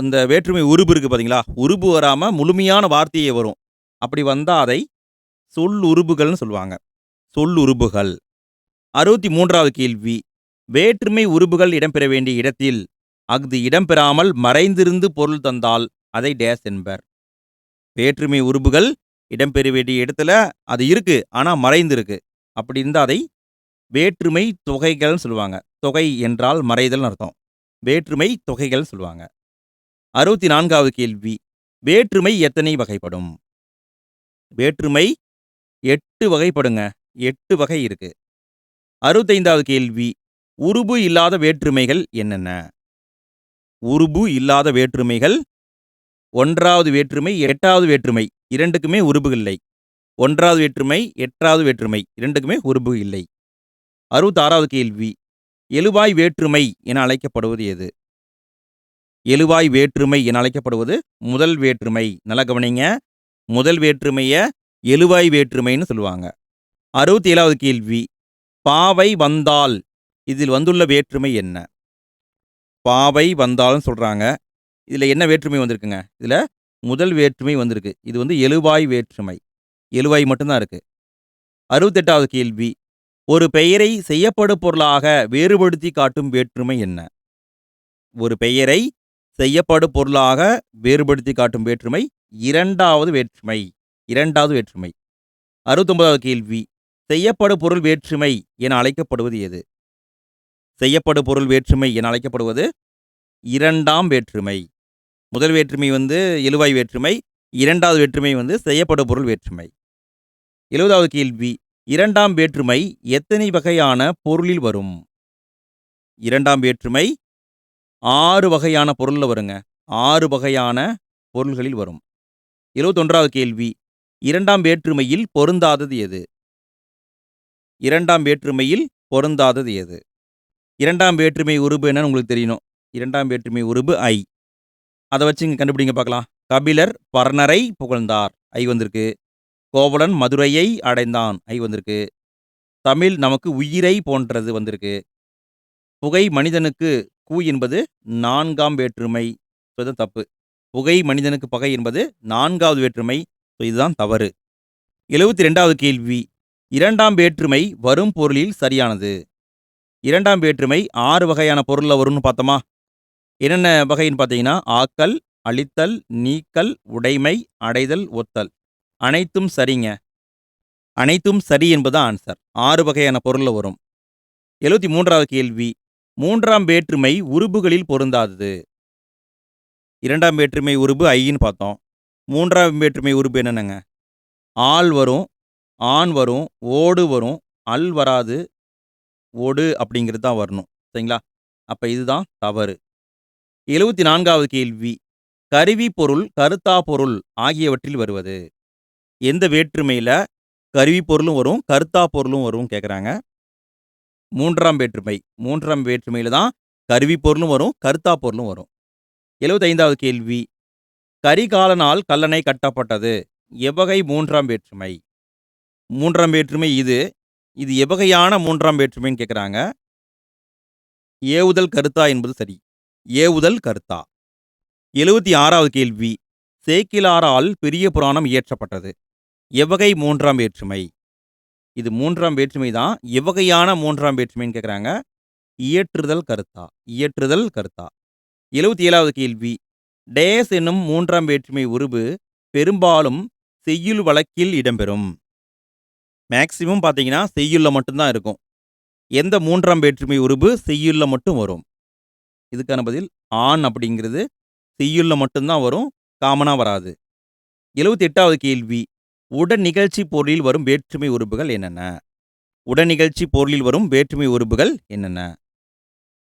இந்த வேற்றுமை உருபு இருக்குது பார்த்தீங்களா, உருபு வராமல் முழுமையான வார்த்தையே வரும். அப்படி வந்தால் அதை சொல் உருபுகள்னு சொல்லுவாங்க. சொல் உருபுகள். 63வது கேள்வி. வேற்றுமை உருபுகள் இடம்பெற வேண்டிய இடத்தில் அஃது இடம்பெறாமல் மறைந்திருந்து பொருள் தந்தால் அதை டேஸ் என்பர்? வேற்றுமை உருபுகள் இடம்பெற வேண்டிய இடத்துல அது இருக்கு, ஆனால் மறைந்திருக்கு. அப்படி இருந்தால் அதை வேற்றுமை தொகைகள்னு சொல்லுவாங்க. தொகை என்றால் மறைதல் அர்த்தம். வேற்றுமை தொகைகள் சொல்லுவாங்க. 64வது கேள்வி. வேற்றுமை எத்தனை வகைப்படும்? வேற்றுமை 8 வகைப்படுங்க. 8 வகை இருக்கு. 65வது கேள்வி. உருபு இல்லாத வேற்றுமைகள் என்னென்ன? உருபு இல்லாத வேற்றுமைகள் 1வது வேற்றுமை, 8வது வேற்றுமை இரண்டுக்குமே உருபு இல்லை. 1வது வேற்றுமை, 8வது வேற்றுமை இரண்டுக்குமே உருபு இல்லை. 66வது கேள்வி. எழுவாய் வேற்றுமை என அழைக்கப்படுவது எது? எழுவாய் வேற்றுமை என அழைக்கப்படுவது முதல் வேற்றுமை. நல்லா கவனிங்க. முதல் வேற்றுமையை எழுவாய் வேற்றுமைன்னு சொல்லுவாங்க. 67வது கேள்வி. பாவை வந்தால் இதில் வந்துள்ள வேற்றுமை என்ன? பாவை வந்தால்னு சொல்கிறாங்க. இதில் என்ன வேற்றுமை வந்திருக்குங்க? இதில் முதல் வேற்றுமை வந்திருக்கு. இது எழுவாய் வேற்றுமை. எழுவாய் மட்டும்தான் இருக்கு. 68வது கேள்வி. ஒரு பெயரை செய்யப்படு பொருளாக வேறுபடுத்தி காட்டும் வேற்றுமை என்ன? ஒரு பெயரை செய்யப்படு பொருளாக வேறுபடுத்தி காட்டும் வேற்றுமை இரண்டாவது வேற்றுமை. 69வது கேள்வி. செய்யப்படு பொருள் வேற்றுமை என அழைக்கப்படுவது எது? செய்யப்படு பொருள் வேற்றுமை என அழைக்கப்படுவது இரண்டாம் வேற்றுமை. முதல் வேற்றுமை எழுவாய் வேற்றுமை. இரண்டாவது வேற்றுமை செய்யப்படு பொருள் வேற்றுமை. 70வது கேள்வி. இரண்டாம் வேற்றுமை எத்தனை வகையான பொருளில் வரும்? இரண்டாம் வேற்றுமை 6 வகையான பொருள்ல வருங்க. 6 வகையான பொருள்களில் வரும். 71வது கேள்வி. இரண்டாம் வேற்றுமையில் பொருந்தாதது எது? இரண்டாம் வேற்றுமையில் பொருந்தாதது எது? இரண்டாம் வேற்றுமை உருபு என்னன்னு உங்களுக்கு தெரியணும். இரண்டாம் வேற்றுமை உருபு ஐ. அத வச்சு இங்க கண்டுபிடிங்க பார்க்கலாம். கபிலர் பரணரை புகழ்ந்தார். ஐ வந்திருக்கு. கோவலன் மதுரையை அடைந்தான். ஐ வந்திருக்கு. தமிழ் நமக்கு உயிரை போன்றது வந்திருக்கு. புகை மனிதனுக்கு கூ என்பது 4ஆம் வேற்றுமை. இதுதான் தப்பு. புகை மனிதனுக்கு பகை என்பது 4வது வேற்றுமை. இதுதான் தவறு. 72வது கேள்வி. இரண்டாம் வேற்றுமை வரும் பொருளில் சரியானது. இரண்டாம் வேற்றுமை 6 வகையான பொருள்ல வரும்னு பார்த்தோமா? என்னென்ன வகைன்னு பார்த்தீங்கன்னா, ஆக்கல், அழித்தல், நீக்கல், உடைமை, அடைதல், ஒத்தல். அனைத்தும் சரிங்க. அனைத்தும் சரி என்பது ஆன்சர். 6 வகையான பொருள்ல வரும். 73வது கேள்வி. மூன்றாம் வேற்றுமை உருபுகளில் பொருந்தாதது. இரண்டாம் வேற்றுமை உருபு ஐன்னு பார்த்தோம். மூன்றாம் வேற்றுமை உருபு என்னென்னங்க? ஆள் வரும், ஆண் வரும், ஓடு வரும், அல் வராது, ஒடு அப்படிங்கிறது தான் வரணும். சரிங்களா? அப்ப இதுதான் தவறு. 74வது கேள்வி. கருவி பொருள், கருத்தா பொருள் ஆகியவற்றில் வருவது. எந்த வேற்றுமையில கருவி பொருளும் வரும், கருத்தா பொருளும் வரும் கேட்குறாங்க. மூன்றாம் வேற்றுமை. மூன்றாம் வேற்றுமையில தான் கருவி பொருளும் வரும், கருத்தா பொருளும் வரும். 75வது கேள்வி. கரிகாலனால் கல்லணை கட்டப்பட்டது. எவ்வகை மூன்றாம் வேற்றுமை? மூன்றாம் வேற்றுமை இது. இது எவ்வகையான மூன்றாம் வேற்றுமைன்னு கேட்குறாங்க. ஏவுதல் கருத்தா என்பது சரி. ஏவுதல் கருத்தா. 76வது கேள்வி. சேக்கிழாரால் பெரிய புராணம் இயற்றப்பட்டது. எவ்வகை மூன்றாம் வேற்றுமை? இது மூன்றாம் வேற்றுமை தான். எவ்வகையான மூன்றாம் வேற்றுமைன்னு கேட்குறாங்க. இயற்றுதல் கருத்தா. இயற்றுதல் கருத்தா. 77வது கேள்வி. டேஸ் என்னும் மூன்றாம் வேற்றுமை உருபு பெரும்பாலும் செய்யுள் வழக்கில் இடம்பெறும். மேக்சிமம் பார்த்தீங்கன்னா செய்யுள்ல மட்டும்தான் இருக்கும். எந்த மூன்றாம் வேற்றுமை உருபு செய்யுள்ல மட்டும் வரும்? இதுக்கான பதில் ஆண் அப்படிங்கிறது செய்யுள்ல மட்டும்தான் வரும், காமனா வராது. 78வது கேள்வி. உடனிகழ்ச்சி பொருளில் வரும் வேற்றுமை உருபுகள் என்னென்ன? உடனிகழ்ச்சி பொருளில் வரும் வேற்றுமை உருபுகள் என்னென்ன?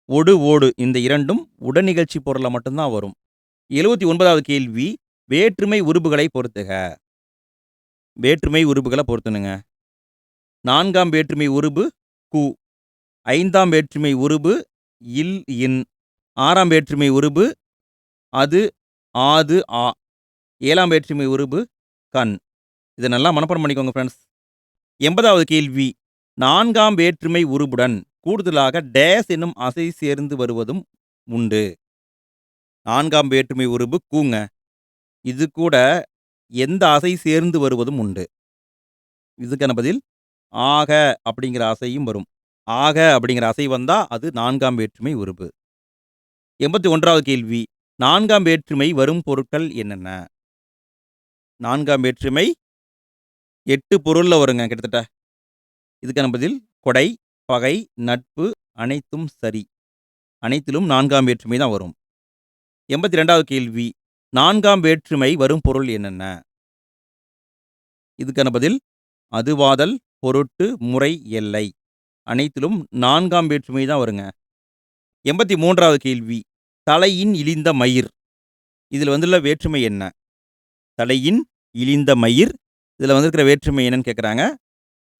ஒடு, ஓடு இந்த இரண்டும் உடனிகழ்ச்சி பொருள்ல மட்டும்தான் வரும். 79வது கேள்வி. வேற்றுமை உருபுகளை பொறுத்துக. வேற்றுமை உருபுகளை பொறுத்துனுங்க. 4ஆம் வேற்றுமை உருபு கு. 5ஆம் வேற்றுமை உருபு இல், இன். 6ஆம் வேற்றுமை உருபு அது, ஆது, ஆ. 7ஆம் வேற்றுமை உருபு கண். இதை நல்லா மனப்பாடம் பண்ணிக்கோங்க ஃப்ரெண்ட்ஸ். 80வது கேள்வி. 4ஆம் வேற்றுமை உருபுடன் கூடுதலாக டேஸ் என்னும் அசை சேர்ந்து வருவதும் உண்டு. 4ஆம் வேற்றுமை உருபு கூங்க. இது கூட எந்த அசை சேர்ந்து வருவதும் உண்டு? இதுக்கான பதில் ஆக அப்படிங்கிற அசையும் வரும். ஆக அப்படிங்கிற அசை வந்தா அது 4ஆம் வேற்றுமை உருபு. 81வது கேள்வி. 4ஆம் வேற்றுமை வரும் பொருட்கள் என்னென்ன? 4ஆம் வேற்றுமை 8 பொருள்ல வருங்க கிட்டத்தட்ட. இதுக்கான பதில் கொடை, பகை, நட்பு, அனைத்தும் சரி. அனைத்திலும் 4ஆம் வேற்றுமை தான் வரும். 82வது கேள்வி. 4ஆம் வேற்றுமை வரும் பொருள் என்னென்ன? இதுக்கான பதில் அதுவாதல், பொருட்டு, முறை, எல்லை. அனைத்திலும் 4ஆம் வேற்றுமை தான் வருங்க. 83வது கேள்வி. தலையின் இழிந்த மயிர். இதில் வந்துள்ள வேற்றுமை என்ன? தலையின் இழிந்த மயிர். இதில் வந்திருக்கிற வேற்றுமை என்னன்னு கேட்குறாங்க.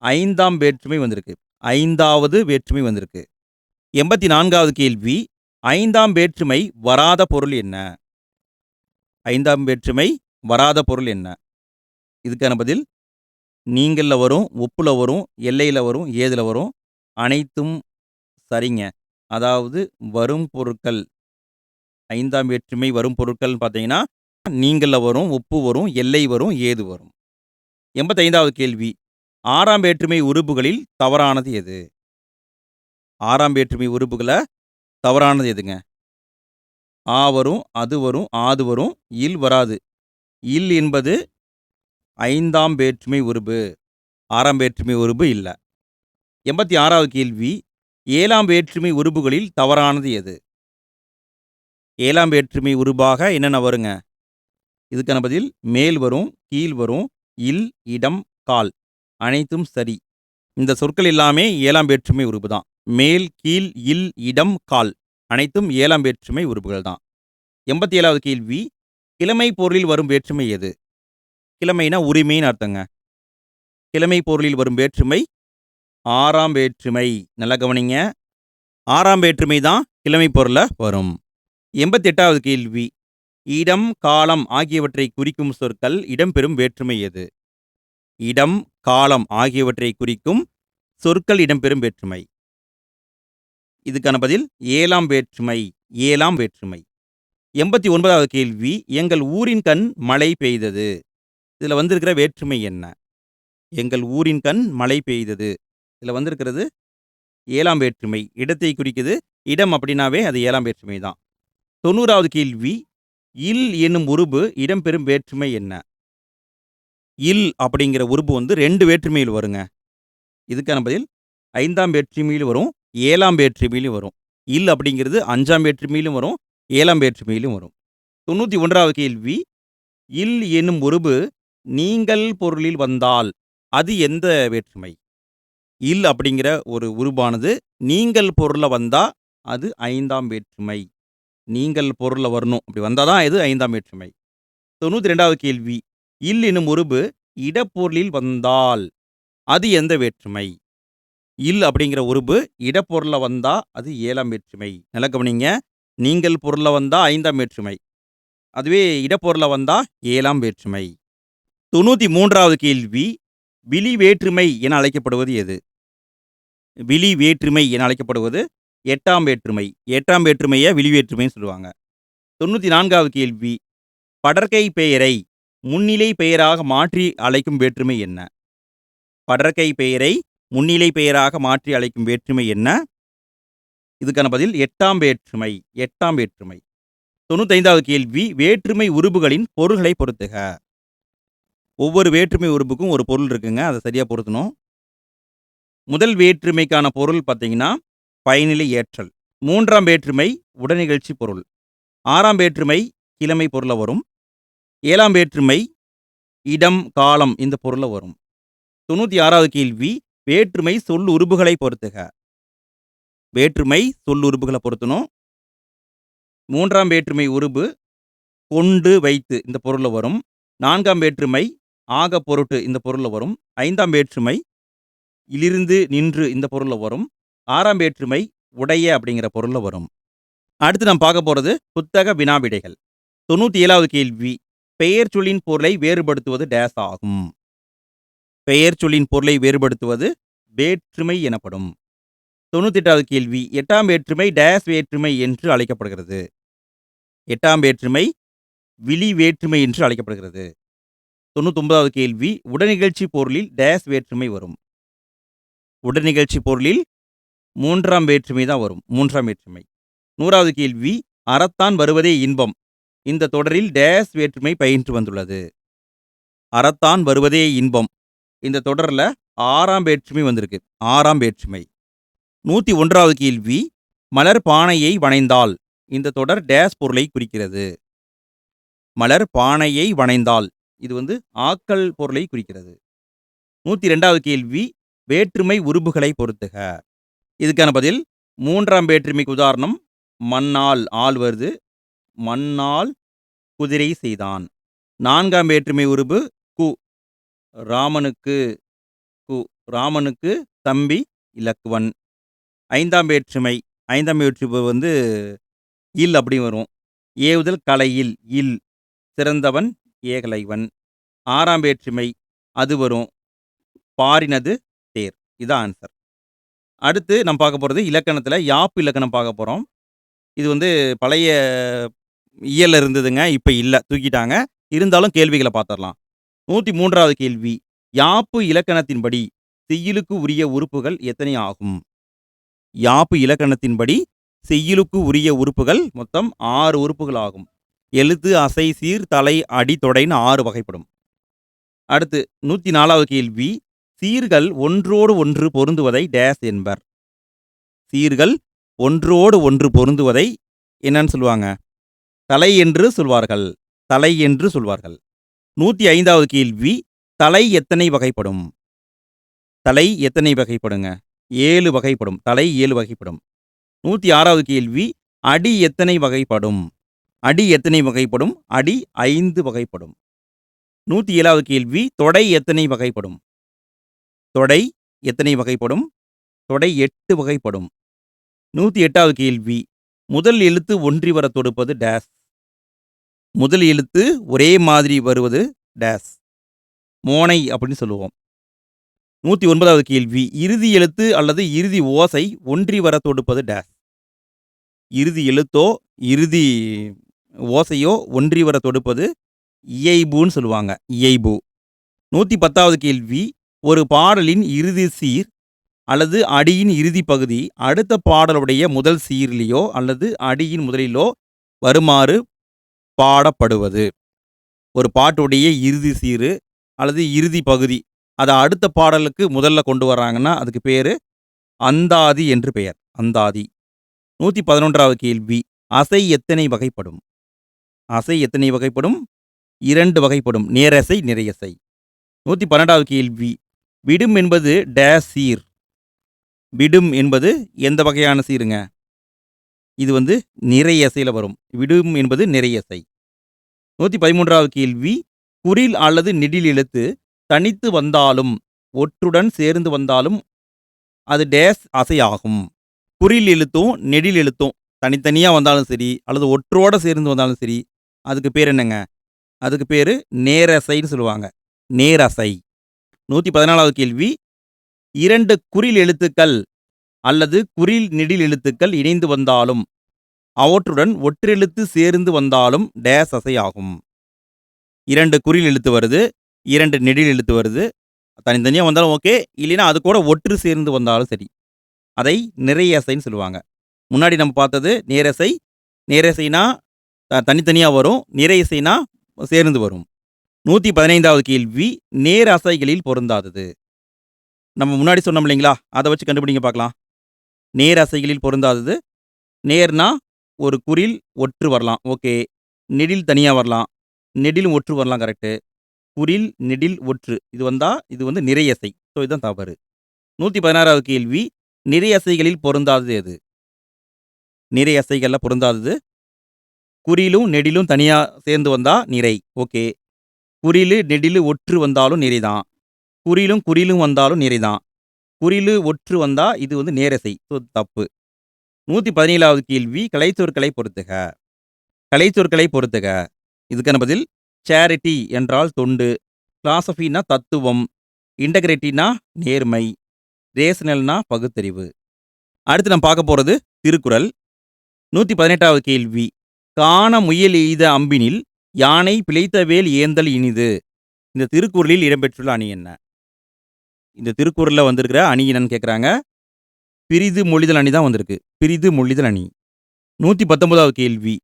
5ஆம் வேற்றுமை வந்திருக்கு. 5வது வேற்றுமை வந்திருக்கு. 84வது கேள்வி. 5ஆம் வேற்றுமை வராத பொருள் என்ன? 5ஆம் வேற்றுமை வராத பொருள் என்ன? இதுக்கான பதில் நீங்கள்ல வரும், ஒப்புல வரும், எல்லையில வரும், ஏதுல வரும். அனைத்தும் சரிங்க. அதாவது வரும் பொருட்கள் 5ஆம் வேற்றுமை வரும் பொருட்கள் பார்த்தீங்கன்னா நீங்கள்ல வரும், ஒப்பு வரும், எல்லை வரும், ஏது வரும். 85வது கேள்வி. 6ஆம் வேற்றுமை உருபுகளில் தவறானது எது? 6ஆம் வேற்றுமை உருபுகள தவறானது எதுங்க? ஆ வரும், அது வரும், ஆது வரும், இல் வராது. இல் என்பது 5ஆம் வேற்றுமை உருபு. 6ஆம் வேற்றுமை உருபு இல்ல. 86வது கேள்வி. 7ஆம் வேற்றுமை உருபுகளில் தவறானது எது? 7ஆம் வேற்றுமை உருபாக என்னென்ன வருங்க? இதுக்கான பதில் மேல் வரும், கீழ் வரும், இல், இடம், கால். அனைத்தும் சரி. இந்த சொற்கள் எல்லாமே 7ஆம் வேற்றுமை உருபு தான். மேல், கீழ், இல், இடம், கால். அனைத்தும் 7ஆம் வேற்றுமை உருபுகள் தான். 87வது கேள்வி. கிழமை பொருளில் வரும் வேற்றுமை எது? கிழமைனா உரிமைன்னு அர்த்தங்க. கிழமை பொருளில் வரும் வேற்றுமை 6ஆம் வேற்றுமை. நல்லா கவனிங்க. 6ஆம் வேற்றுமை தான் கிழமை பொருள்ல வரும். 88வது கேள்வி. இடம், காலம் ஆகியவற்றை குறிக்கும் சொற்கள் இடம்பெறும் வேற்றுமை எது? இடம், காலம் ஆகியவற்றை குறிக்கும் சொற்கள் இடம்பெறும் வேற்றுமை. இதுக்கான பதில் 7ஆம் வேற்றுமை. 7ஆம் வேற்றுமை. 89வது கேள்வி. எங்கள் ஊரின் கண் மழை பெய்தது. இதுல வந்திருக்கிற வேற்றுமை என்ன? எங்கள் ஊரின் கண் மழை பெய்தது. இதுல வந்திருக்கிறது 7ஆம் வேற்றுமை. இடத்தை குறிக்குது. இடம் அப்படின்னாவே அது 7ஆம் வேற்றுமை தான். 90வது கேள்வி. இல் என்னும் உருபு இடம்பெறும் வேற்றுமை என்ன? இல் அப்படிங்கிற உருபு வந்து 2 வேற்றுமையில் வருங்க. இதுக்கான பதில் 5ஆம் வேற்றுமையிலும் வரும், 7ஆம் வேற்றுமையிலும் வரும். இல் அப்படிங்கிறது 5ஆம் வேற்றுமையிலும் வரும், 7ஆம் வேற்றுமையிலும் வரும். 91வது கேள்வி. இல் என்னும் உருபு நீங்கள் பொருளில் வந்தால் அது எந்த வேற்றுமை? இல் அப்படிங்கிற ஒரு உருபானது நீங்கள் பொருள்ல வந்தா அது 5ஆம் வேற்றுமை. நீங்கள் பொருள்ல வரணும். அப்படி வந்தாதான் இது 5ஆம் வேற்றுமை. 92வது கேள்வி. இல் என்னும் உருபு இடப்பொருளில் வந்தால் அது எந்த வேற்றுமை? இல் அப்படிங்கிற உருபு இடப்பொருள்ல வந்தா அது 7ஆம் வேற்றுமை. நல்லா கவனிங்க. நீங்கள் பொருள்ல வந்தா 5ஆம் வேற்றுமை. அதுவே இடப்பொருள்ல வந்தா 7ஆம் வேற்றுமை. 93வது கேள்வி. விளி வேற்றுமை என அழைக்கப்படுவது எது? விளி வேற்றுமை என அழைக்கப்படுவது 8ஆம் வேற்றுமை. 8ஆம் வேற்றுமையை விளி வேற்றுமைன்னு சொல்லுவாங்க. 94வது கேள்வி. படர்க்கை பெயரை முன்னிலை பெயராக மாற்றி அழைக்கும் வேற்றுமை என்ன? படர்க்கை பெயரை முன்னிலை பெயராக மாற்றி அழைக்கும் வேற்றுமை என்ன? இதுக்கான பதில் 8ஆம் வேற்றுமை. 8ஆம் வேற்றுமை. 95வது கேள்வி. வேற்றுமை உருபுகளின் பொருள்களை பொறுத்துக. ஒவ்வொரு வேற்றுமை உருபுக்கும் ஒரு பொருள் இருக்குங்க. அதை சரியா பொருத்தணும். முதல் வேற்றுமைக்கான பொருள் பார்த்தீங்கன்னா பயனிலை ஏற்றல். 3ஆம் வேற்றுமை உடனிகழ்ச்சி பொருள். 6ஆம் வேற்றுமை கிழமை பொருள்ல வரும். 7ஆம் வேற்றுமை இடம், காலம் இந்த பொருள்ல வரும். 96வது கேள்வி. வேற்றுமை சொல் உருபுகளை பொறுத்துக. வேற்றுமை சொல் உருபுகளை பொருத்தணும். 3ஆம் வேற்றுமை உருபு கொண்டு, வைத்து இந்த பொருள்ல வரும். 4ஆம் வேற்றுமை ஆக, பொருட்டு இந்த பொருள்ல வரும். 5ஆம் வேற்றுமை இலிருந்து, நின்று இந்த பொருள்ல வரும். 6ஆம் வேற்றுமை உடைய அப்படிங்கிற பொருள்ல வரும். அடுத்து நாம் பார்க்க போறது புத்தக வினாவிடைகள். 97வது கேள்வி. பெயர் சொல்லின் பொருளை வேறுபடுத்துவது டேஸ் ஆகும். பெயர் சொல்லின் பொருளை வேறுபடுத்துவது வேற்றுமை எனப்படும். 98வது கேள்வி. 8ஆம் வேற்றுமை டேஸ் வேற்றுமை என்று அழைக்கப்படுகிறது. 8ஆம் வேற்றுமை விளி வேற்றுமை என்று அழைக்கப்படுகிறது. 99வது கேள்வி. உடனிகழ்ச்சி பொருளில் டேஸ் வேற்றுமை வரும். உடனிகழ்ச்சி பொருளில் 3ஆம் வேற்றுமை தான் வரும். 3ஆம் வேற்றுமை. 100வது கேள்வி. அறத்தான் வருவதே இன்பம். இந்த தொடரில் டேஸ் வேற்றுமை பயின்று வந்துள்ளது. அறத்தான் வருவதே இன்பம். இந்த தொடர்ல 6ஆம் வேற்றுமை வந்திருக்கு. 6ஆம் வேற்றுமை. 101வது கேள்வி. மலர் பானையை வணைந்தால் இந்த தொடர் டேஸ் பொருளை குறிக்கிறது. மலர் பானையை வணைந்தால் இது வந்து ஆக்கல் பொருளை குறிக்கிறது. 102வது கேள்வி. வேற்றுமை உருபுகளை பொறுத்துக. இதுக்கான பதில் 3ஆம் வேற்றுமைக்கு உதாரணம் மண்ணால், ஆள் வருது. மண்ணால் குதிரை செய்தான். 4ஆம் வேற்றுமை உருபு கு. ராமனுக்கு, கு. ராமனுக்கு தம்பி இலக்குவன். 5ஆம் வேற்றுமை. 5ஆம் வேற்றுமை வந்து இல் அப்படி வரும். ஏவுதல் கலையில் இல். சிறந்தவன் ஏகலைவன். 6ஆம் வேற்றுமை அது வரும். பாரினது தேர். இதான் ஆன்சர். அடுத்து நம்ம பார்க்க போறது இலக்கணத்துல யாப்பு இலக்கணம் பார்க்க போறோம். இது வந்து பழைய இயல்ல இருந்ததுங்க. இப்ப இல்ல, தூக்கிட்டாங்க. இருந்தாலும் கேள்விகளை பார்த்துடலாம். 103வது கேள்வி. யாப்பு இலக்கணத்தின்படி செய்யுளுக்கு உரிய உறுப்புகள் எத்தனை ஆகும்? யாப்பு இலக்கணத்தின்படி செய்யுளுக்கு உரிய உறுப்புகள் மொத்தம் 6 உறுப்புகள் ஆகும். எழுத்து, அசை, சீர், தலை, அடி, தொடைன்னு 6 வகைப்படும். அடுத்து 104வது கேள்வி. சீர்கள் ஒன்றோடு ஒன்று பொருந்துவதை டேஸ் என்பர். சீர்கள் ஒன்றோடு ஒன்று பொருந்துவதை என்னன்னு சொல்லுவாங்க? தலை என்று சொல்வார்கள். தலை என்று சொல்வார்கள். 105வது கேள்வி. தலை எத்தனை வகைப்படும்? தலை எத்தனை வகைப்படுங்க? 7 வகைப்படும். தலை 7 வகைப்படும். 106வது கேள்வி. அடி எத்தனை வகைப்படும்? அடி எத்தனை வகைப்படும்? அடி 5 வகைப்படும். 107வது கேள்வி. தொடை எத்தனை வகைப்படும்? தொடை எத்தனை வகைப்படும்? தொடை 8 வகைப்படும். 108வது கேள்வி. முதல் எழுத்து ஒன்றி வர தொடுப்பது டேஸ். முதல் எழுத்து ஒரே மாதிரி வருவது டேஸ். மோனை அப்படின்னு சொல்லுவோம். 109வது கேள்வி. இறுதி எழுத்து அல்லது இறுதி ஓசை ஒன்றி வர தொடுப்பது டேஸ். இறுதி எழுத்தோ இறுதி ஓசையோ ஒன்றி வர தொடுப்பது இயைபுன்னு சொல்லுவாங்க. இயைபு. 110வது கேள்வி. ஒரு பாடலின் இறுதி சீர் அல்லது அடியின் இறுதி பகுதி அடுத்த பாடலுடைய முதல் சீரிலேயோ அல்லது அடியின் முதலிலோ வருமாறு பாடப்படுவது. ஒரு பாட்டுடைய இறுதி சீரு அல்லது இறுதி பகுதி அதை அடுத்த பாடலுக்கு முதல்ல கொண்டு வர்றாங்கன்னா அதுக்கு பேரு அந்தாதி என்று பெயர். அந்தாதி. 111வது கேள்வி. அசை எத்தனை வகைப்படும்? அசை எத்தனை வகைப்படும்? 2 வகைப்படும். நேரசை, நிறையசை. 112வது கேள்வி. விடும் என்பது டேஸ் சீர். விடும் என்பது எந்த வகையான சீருங்க? இது நிறையசையில வரும். விடும் என்பது நிறையசை. 113வது கேள்வி. குறில் அல்லது நெடில் எழுத்து தனித்து வந்தாலும் ஒற்றுடன் சேர்ந்து வந்தாலும் அது டேஸ் அசை ஆகும். குறில் எழுத்தும் நெடில் எழுத்தும் தனித்தனியா வந்தாலும் சரி அல்லது ஒற்றோட சேர்ந்து வந்தாலும் சரி அதுக்கு பேர் என்னங்க? அதுக்கு பேரு நேரசைன்னு சொல்லுவாங்க. நேரசை. 114வது கேள்வி. 2 குறில் எழுத்துக்கள் அல்லது குறில் நெடில் எழுத்துக்கள் இணைந்து வந்தாலும் அவற்றுடன் ஒற்றெழுத்து சேர்ந்து வந்தாலும் டேஸ் அசை ஆகும். 2 குறில் எழுத்து வருது, 2 நெடில் எழுத்து வருது, தனித்தனியா வந்தாலும் ஓகே, இல்லைன்னா அது கூட ஒற்று சேர்ந்து வந்தாலும் சரி அதை நிறையசைன்னு சொல்லுவாங்க. முன்னாடி நம்ம பார்த்தது நேரசை. நேரசைனா தனித்தனியா வரும், நிறையசைனா சேர்ந்து வரும். 115வது கேள்வி. நேர் அசைகளில் பொருந்தாதது. நம்ம முன்னாடி சொன்னோம் இல்லைங்களா, அதை வச்சு கண்டுபிடிங்க பார்க்கலாம். நேர் அசைகளில் பொருந்தாதது. நேர்னா ஒரு குறில் ஒற்று வரலாம், ஓகே. நெடில் தனியா வரலாம், நெடிலும் ஒற்று வரலாம், கரெக்டு. குறில் நெடில் ஒற்று இது வந்தா இது நிறையசை. ஸோ இதுதான் தவறு. 116வது கேள்வி. நிறையசைகளில் பொருந்தாதது எது? நிறையசைகளில் பொருந்தாதது குறிலும் நெடிலும் தனியா சேர்ந்து வந்தா நிறை, ஓகே. குறிலு நெடிலு ஒற்று வந்தாலும் நிறைதான். குறிலும் வந்தாலும் நிறைதான். குறிலு ஒற்று வந்தா இது நேரசை. ஸோ தப்பு. 117வது கேள்வி. கலைச்சொற்களை பொறுத்துக. கலைச்சொற்களை பொறுத்துக. இதுக்கான பதில் சேரிட்டி என்றால் தொண்டு, பிலாசபின்னா தத்துவம், இன்டகிரிட்டினா நேர்மை, ரேஷனல்னா பகுத்தறிவு. அடுத்து நம்ம பார்க்க போறது திருக்குறள். 118வது கேள்வி. காண முயல் எய்த அம்பினில் யானை பிழைத்த வேல் ஏந்தல் இனிது. இந்த திருக்குறளில் இடம்பெற்றுள்ள அணி என்ன? இந்த திருக்குறளில் வந்திருக்கிற அணி என்னன்னு கேட்குறாங்க. பிரிது மொழிதல் அணி தான் வந்திருக்கு. பிரிது மொழிதல் அணி. 119வது கேள்வி.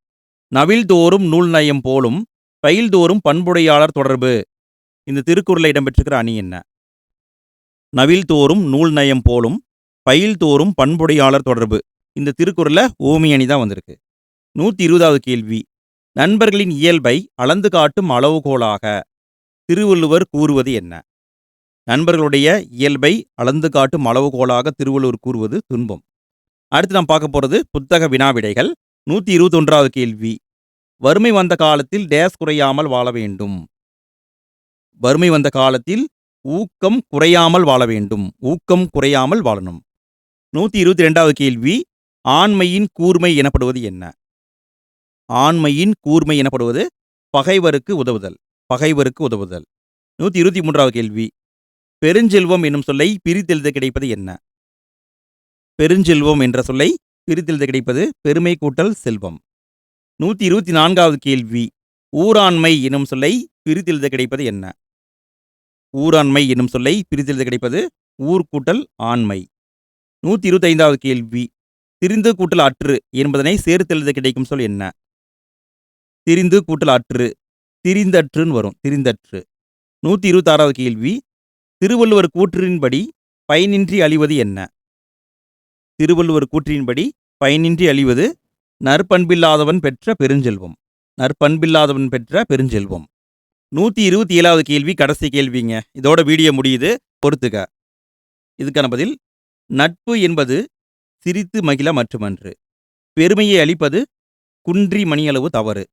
நவில் தோறும் நூல் நயம் போலும் பயில் தோறும் பண்புடையாளர் தொடர்பு. இந்த திருக்குறளில் இடம்பெற்றிருக்கிற அணி என்ன? நவில் தோறும் நூல் நயம் போலும் பயில் தோறும் பண்புடையாளர் தொடர்பு. இந்த திருக்குறளில் ஓமி அணி தான் வந்திருக்கு. 120வது கேள்வி. நண்பர்களின் இயல்பை அளந்து காட்டும் அளவுகோலாக திருவள்ளுவர் கூறுவது என்ன? நண்பர்களுடைய இயல்பை அளந்து காட்டும் அளவுகோலாக திருவள்ளுவர் கூறுவது துன்பம். அடுத்து நாம் பார்க்க போறது புத்தக வினாவிடைகள். 121வது கேள்வி. வறுமை வந்த காலத்தில் டேஸ் குறையாமல் வாழ வேண்டும். வறுமை வந்த காலத்தில் ஊக்கம் குறையாமல் வாழ வேண்டும். ஊக்கம் குறையாமல் வாழணும். 122வது கேள்வி. ஆண்மையின் கூர்மை எனப்படுவது என்ன? ஆண்மையின் கூர்மை எனப்படுவது பகைவருக்கு உதவுதல். பகைவருக்கு உதவுதல். 123வது கேள்வி. பெருஞ்செல்வம் என்னும் சொல்லை பிரித்தெழுத கிடைப்பது என்ன? பெருஞ்செல்வம் என்ற சொல்லை பிரித்தெழுத கிடைப்பது பெருமை கூட்டல் செல்வம். 124வது கேள்வி. ஊராண்மை என்னும் சொல்லை பிரித்தெழுத கிடைப்பது என்ன? ஊராண்மை என்னும் சொல்லை பிரித்தெழுத கிடைப்பது ஊர் கூட்டல் ஆண்மை. 125வது கேள்வி. திரிந்து கூட்டல் அற்று என்பதனை சேர்த்தெழுத கிடைக்கும் சொல் என்ன? திரிந்து கூட்டல் அற்று திரிந்தற்றுன்னு வரும். திரிந்தற்று. 126வது கேள்வி. திருவள்ளுவர் கூற்றின்படி பயனின்றி அழிவது என்ன? திருவள்ளுவர் கூற்றின்படி பயனின்றி அழிவது நற்பண்பில்லாதவன் பெற்ற பெருஞ்செல்வம். நற்பண்பில்லாதவன் பெற்ற பெருஞ்செல்வம். 127வது கேள்வி கடைசி கேள்விங்க. இதோட வீடியோ முடியுது, பொறுத்துக்க. இதுக்கான பதில் நட்பு என்பது சிரித்து மகிழ மட்டுமன்று. பெருமையை அளிப்பது குன்றி மணியளவு தவறு.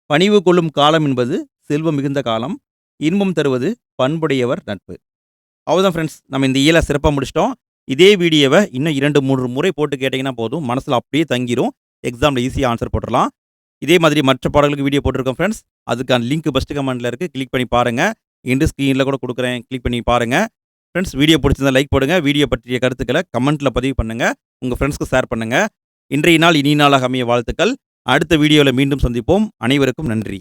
பணிவு கொள்ளும் காலம் என்பது செல்வம் மிகுந்த காலம். இன்பம் தருவது பண்புடையவர் நட்பு. அவ்வளோதான் ஃப்ரெண்ட்ஸ், நம்ம இந்த இயலை சிறப்பாக முடிச்சிட்டோம். இதே வீடியோவை இன்னும் 2-3 முறை போட்டு கேட்டிங்கன்னா போதும், மனசில் அப்படியே தங்கிரும். எக்ஸாமில் ஈஸியாக ஆன்சர் போட்டுடலாம். இதே மாதிரி மற்ற பாடங்களுக்கு வீடியோ போட்டிருக்கோம் ஃப்ரெண்ட்ஸ். அதுக்கான லிங்க் ஃபஸ்ட்டு கமெண்ட்டில் இருக்குது, கிளிக் பண்ணி பாருங்கள். எண்டு ஸ்க்ரீனில் கூட கொடுக்குறேன், கிளிக் பண்ணி பாருங்கள். ஃப்ரெண்ட்ஸ், வீடியோ பிடிச்சிருந்தா லைக் போடுங்க. வீடியோ பற்றிய கருத்துக்களை கமெண்ட்டில் பதிவு பண்ணுங்கள். உங்கள் ஃப்ரெண்ட்ஸ்க்கு ஷேர் பண்ணுங்கள். இன்றைய நாள் இனிய நாளாக அமைய வாழ்த்துக்கள். அடுத்த வீடியோவில் மீண்டும் சந்திப்போம். அனைவருக்கும் நன்றி.